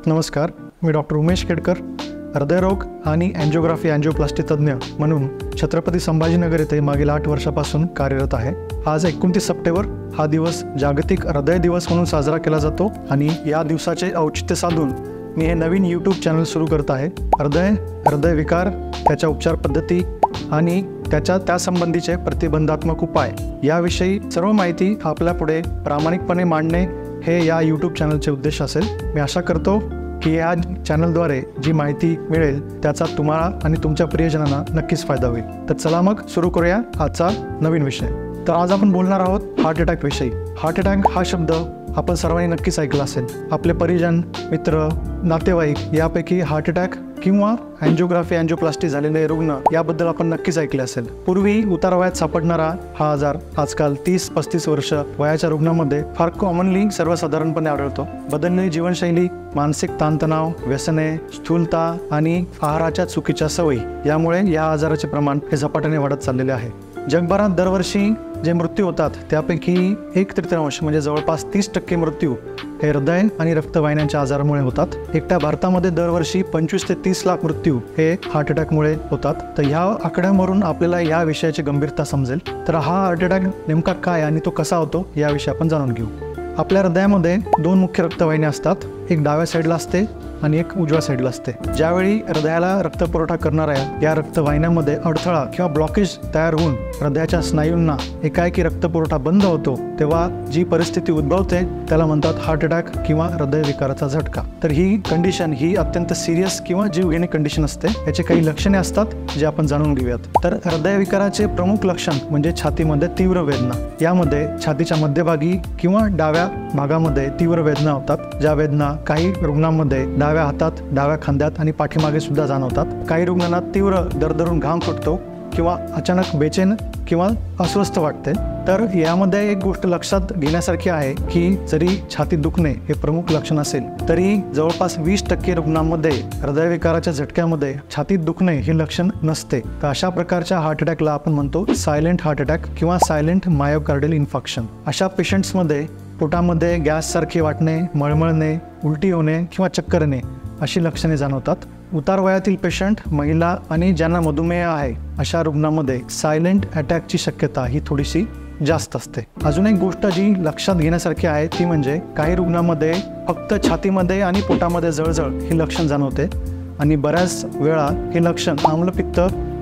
नमस्कार, मी डॉक्टर उमेश केडकर, हृदयरोग आणि अँजिओग्राफी अँजिओप्लास्टी तज्ज्ञ म्हणून छत्रपती संभाजीनगर येथे मागील 8 वर्षापासून कार्यरत आहे। आज 29 सप्टेंबर हा दिवस जागतिक हृदय दिवस म्हणून साजरा केला जातो आणि या दिवसाचे औचित्य साधून मी हे नवीन यूट्यूब चॅनल सुरू करत आहे। हृदय विकार, त्याच्या उपचार पद्धती आणि त्यासंबंधीचे प्रतिबंधात्मक उपाय याविषयी सर्व माहिती आपल्यापुढे प्रामाणिकपणे मांडणे हे या यूट्यूब चॅनलचे उद्देश असेल। मी आशा करतो की या चॅनलद्वारे जी माहिती मिळेल त्याचा तुम्हाला आणि तुमच्या प्रियजनांना नक्कीच फायदा होईल। तर चला मग सुरू करूया आजचा नवीन विषय। तर आज आपण बोलणार आहोत हार्ट अटॅक विषयी। हार्ट अटॅक हा शब्द आपण सर्वांनी नक्कीच ऐकला असेल। आपले परिजन, मित्र, नातेवाईक यापैकी हार्ट अटॅक किंवा अँजिओग्राफी अँजिओप्लास्टी झालेले रुग्ण याबद्दल आपण नक्कीच ऐकले असेल। पूर्वी उतारवयात सापडणारा हा आजार आजकाल 30-35 वर्ष वयाच्या रुग्णांमध्ये फार कॉमनली सर्वसाधारणपणे आढळतो। बदललेली जीवनशैली, मानसिक ताणतणाव, व्यसने, स्थूलता आणि आहाराच्या चुकीच्या सवयी यामुळे या आजाराचे प्रमाण हे झपाट्याने वाढत चाललेले आहे। जगभरात दरवर्षी जे मृत्यू होतात त्यापैकी 1/3 म्हणजे जवळपास 30% मृत्यू हे हृदय आणि रक्तवाहिन्यांच्या आजारामुळे होतात। एकट्या भारतामध्ये दरवर्षी 25 ते 30 लाख मृत्यू हे हार्ट अटॅकमुळे होतात। तर ह्या आकड्यांवरून आपल्याला या विषयाची गंभीरता समजेल। तर हा हार्ट अटॅक नेमका काय आणि तो कसा होतो याविषयी आपण जाणून घेऊ। आपल्या हृदयामध्ये 2 मुख्य रक्तवाहिन्या असतात, एक डाव्या साईडला असते आणि एक उजव्या साईडला असते। ज्यावेळी हृदयाला रक्तपुरवठा करणाऱ्या या रक्तवाहिन्यांमध्ये अडथळा किंवा ब्लॉकेज तयार होऊन हृदयाच्या स्नायूंना एकाएकी रक्तपुरवठा बंद होतो तेव्हा जी परिस्थिती उद्भवते त्याला म्हणतात हार्ट अटॅक किंवा हृदयविकाराचा झटका। तर ही कंडिशन ही अत्यंत सिरियस किंवा जीवघेणी कंडिशन असते। याचे काही लक्षणे असतात जे आपण जाणून घेऊयात। तर हृदयविकाराचे प्रमुख लक्षण म्हणजे छातीमध्ये तीव्र वेदना। यामध्ये छातीच्या मध्यभागी किंवा डाव्या भागामध्ये तीव्र वेदना होतात, ज्या वेदना काही रुग्णांमध्ये डाव्या हातात, डाव्या खांद्यात आणि पाठीमागे सुद्धा जाणवतात। काही रुग्णांना तीव्र दरदरून घाम फुटतो किंवा अचानक बेचैन किंवा अस्वस्थ वाटते। तर यामध्ये एक गोष्ट लक्षात घेण्यासारखी आहे की जरी छातीत दुखणे हे प्रमुख लक्षण असेल तरी जवळपास 20% रुग्णांमध्ये हृदयविकाराच्या झटक्यामध्ये छातीत दुखणे हे लक्षण नसते। तर अशा प्रकारच्या हार्ट अटॅकला आपण म्हणतो सायलेंट हार्ट अटॅक किंवा सायलेंट मायोकार्डियल इन्फार्क्शन। अशा पेशंट्समध्ये पोटामध्ये गॅस सारखे वाटणे, मळमळणे, उलटी होणे किंवा चक्कर येणे अशी लक्षणे जाणवतात। उतार वयातील पेशंट, महिला आणि ज्यांना मधुमेह आहे अशा रुग्णांमध्ये सायलेंट अटॅकची शक्यता ही थोडीशी जास्त असते। अजून एक गोष्ट जी लक्षात घेण्यासारखी आहे ती म्हणजे काही रुग्णांमध्ये फक्त छातीमध्ये आणि पोटामध्ये जळजळ हे लक्षण जाणवते आणि बऱ्याच वेळा हे लक्षण आम्लपित्त,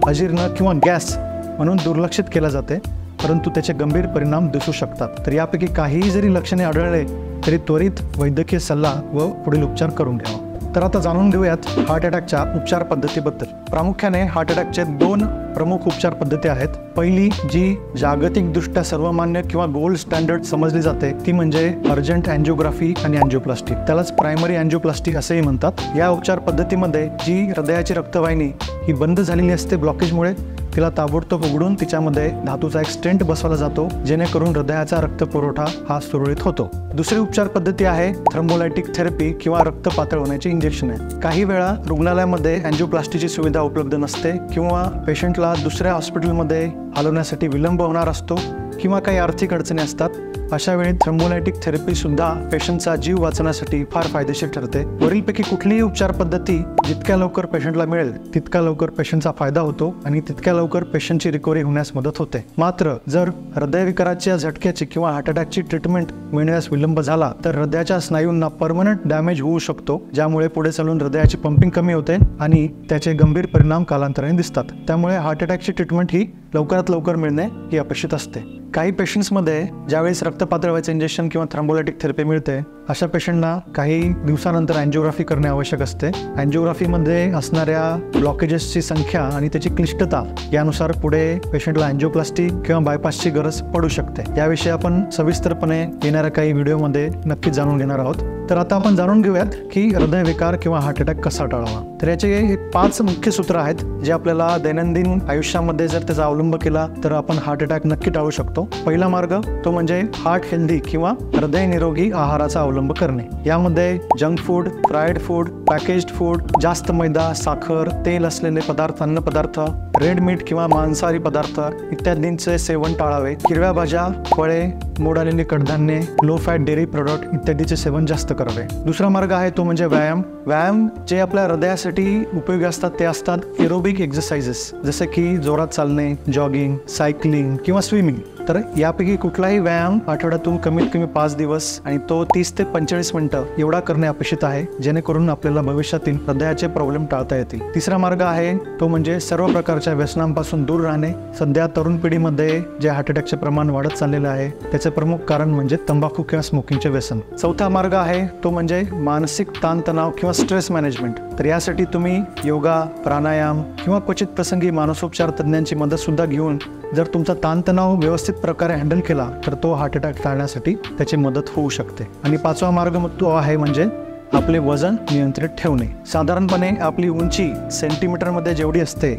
अजीर्ण किंवा गॅस म्हणून दुर्लक्षित केले जाते, परंतु त्याचे गंभीर परिणाम दिसू शकतात। तर यापैकी काहीही जरी लक्षणे आढळले तरी त्वरित वैद्यकीय सल्ला व पुढील उपचार करून घ्यावा। तर आता जाणून घेऊयात हार्ट अटॅकच्या उपचार पद्धतीबद्दल। प्रामुख्याने हार्ट अटॅकचे 2 प्रमुख उपचार पद्धती आहेत। पहिली जी जागतिकदृष्ट्या सर्वमान्य किंवा गोल्ड स्टँडर्ड समजली जाते ती म्हणजे अर्जंट अँजिओग्राफी आणि अँजिओप्लास्टी, त्यालाच प्रायमरी अँजिओप्लास्टी असेही म्हणतात। या उपचार पद्धतीमध्ये जी हृदयाची रक्तवाहिनी ही बंद झालेली असते ब्लॉकेजमुळे, तिला ताबडतोब उघडून तिच्यामध्ये धातूचा एक स्टेंट बसवला जातो जेणेकरून हृदयाचा रक्तपुरवठा हा सुरळीत होतो। दुसरी उपचार पद्धती आहे थ्रोम्बोलायटिक थेरपी किंवा रक्त पातळ होण्याचे इंजेक्शन आहे। काही वेळा रुग्णालयामध्ये अँजिओप्लास्टीची सुविधा उपलब्ध नसते किंवा पेशंटला दुसऱ्या हॉस्पिटलमध्ये हलवण्यासाठी विलंब होणार असतो किंवा काही आर्थिक अडचणी असतात। अशा वेळी थ्रोम्बोलायटिक थेरपी सुद्धा पेशंटचा जीव वाचवण्यासाठी फार फायदेशीर ठरते। वरीलपैकी कुठलीही उपचार पद्धती जितक्या लवकर पेशंटला मिळेल तितका लवकर पेशंटचा फायदा होतो आणि तितक्या लवकर पेशंटची रिकव्हरी होण्यास मदत होते। मात्र जर हृदयविकाराच्या झटक्याची किंवा हार्ट अटॅकची ट्रीटमेंट मिळण्यास विलंब झाला तर हृदयाच्या स्नायूंना परमनंट डॅमेज होऊ शकतो, ज्यामुळे पुढे चालून हृदयाची पंपिंग कमी होते आणि त्याचे गंभीर परिणाम कालांतराने दिसतात। त्यामुळे हार्ट अटॅकची ट्रीटमेंट ही लवकरात लवकर मिळणे ही अपेक्षित असते। काही पेशंट्समध्ये ज्यावेळेस रक्त पातळ व्हायचं इंजेक्शन किंवा थ्रोम्बोलायटिक थेरपी मिळते अशा पेशंटना काही दिवसानंतर अँजिओग्राफी करणे आवश्यक असते। अँजिओग्राफीमध्ये असणाऱ्या ब्लॉकेजेसची संख्या आणि त्याची क्लिष्टता यानुसार पुढे पेशंटला अँजिओप्लास्टी किंवा बायपासची गरज पडू शकते। याविषयी आपण सविस्तरपणे येणाऱ्या काही व्हिडिओमध्ये नक्कीच जाणून घेणार आहोत। तर आता आपण जाणून घेऊयात की हृदयविकार किंवा हार्ट अटॅक कसा टाळावा। तर याचे हे 5 मुख्य सूत्र आहेत जे आपल्याला दैनंदिन आयुष्यामध्ये जर त्याचा अवलंब केला तर आपण हार्ट अटॅक नक्की टाळू शकतो. पहिला मार्ग तो म्हणजे हार्ट हेल्दी किंवा हृदय निरोगी आहाराचा अवलंब करणे. यामध्ये junk food, fried food, packaged food, जास्त मैदा, साखर, तेल असलेले पदार्थ, अन्न पदार्थ, रेड मीट किंवा मांसाहारी पदार्थ इत्यादींचे सेवन टाळावे. हिरव्या भाज्या, फळे, मोड आलेली कडधान्ये, लो फॅट डेअरी प्रोडक्ट इत्यादीचे सेवन जास्त करावे. दुसरा मार्ग आहे तो म्हणजे व्यायाम जे आपल्या हृदयासाठी उपयोगी असतात ते असतात एरोबिक एक्सरसाइजेस, जसे की जोरात चालणे, जॉगिंग, सायकलिंग किंवा स्विमिंग. तर यापैकी कुठलाही व्यायाम आठवड्यातून कमीत कमी 5 दिवस आणि तो 30 ते 45 मिनिटं एवढा करणे अपेक्षित आहे, जेणेकरून आपल्याला भविष्यातील हृदयाचे प्रॉब्लेम टाळता येतील. तिसरा मार्ग आहे तो म्हणजे सर्व प्रकारच्या व्यसनांपासून दूर राहणे. सध्या तरुण पिढीमध्ये जे हार्ट अटॅकचे प्रमाण वाढत चाललेलं आहे त्याचे प्रमुख कारण म्हणजे तंबाखू किंवा स्मोकिंगचे व्यसन. चौथा मार्ग आहे तो म्हणजे मानसिक ताणतणाव किंवा स्ट्रेस मॅनेजमेंट. तर यासाठी तुम्ही योगा, प्राणायाम किंवा क्वचित प्रसंगी मानसोपचार तज्ज्ञांची मदत सुद्धा घेऊन जर तुमचा ताणतणाव व्यवस्थित प्रकारे हँडल केला तर तो हार्ट अटॅक टाळण्यासाठी त्याची मदत होऊ शकते. आणि 5वा मार्ग तो आहे म्हणजे आपले वजन नियंत्रित ठेवणे. साधारणपणे आपली उंची सेंटीमीटरमध्ये जेवढी असते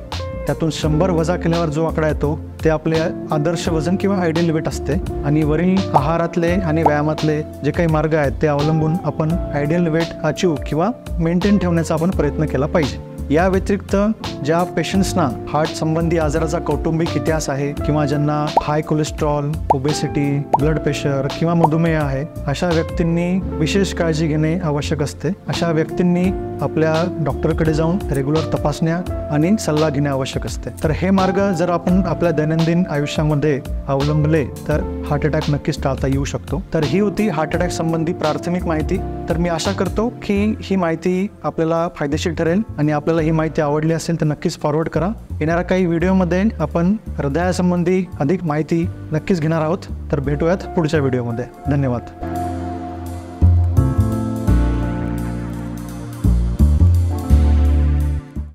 त्यातून 100 वजा केल्यावर जो आकडा येतो ते आपले आदर्श वजन किंवा आयडियल वेट असते. आणि वरील आहारातले आणि व्यायामातले जे काही मार्ग आहेत ते अवलंबून आपण आयडियल वेट अचीव किंवा मेंटेन ठेवण्याचा आपण प्रयत्न केला पाहिजे. या व्यतिरिक्त ज्या पेशंट्सना हार्ट संबंधी आजाराचा कौटुंबिक इतिहास आहे किंवा ज्यांना हाय कोलेस्ट्रॉल, ओबेसिटी, ब्लड प्रेशर किंवा मधुमेह आहे, अशा व्यक्तींनी विशेष काळजी घेणे आवश्यक असते. अशा व्यक्तींनी आपल्या डॉक्टरकडे जाऊन रेग्युलर तपासण्या आणि सल्ला घेणे आवश्यक असते. तर हे मार्ग जर आपण आपल्या दैनंदिन आयुष्यामध्ये अवलंबले तर हार्ट अटॅक नक्कीच टाळता येऊ शकतो. तर ही होती हार्ट अटॅक संबंधी प्राथमिक माहिती. तर मी आशा करतो की ही माहिती आपल्याला फायदेशीर ठरेल आणि आपल्याला ही माहिती आवडली असेल तर नक्कीच फॉरवर्ड करा. येणाऱ्या काही व्हिडिओमध्ये आपण हृदयासंबंधी अधिक माहिती नक्कीच घेणार आहोत. तर भेटूयात पुढच्या व्हिडिओमध्ये. धन्यवाद.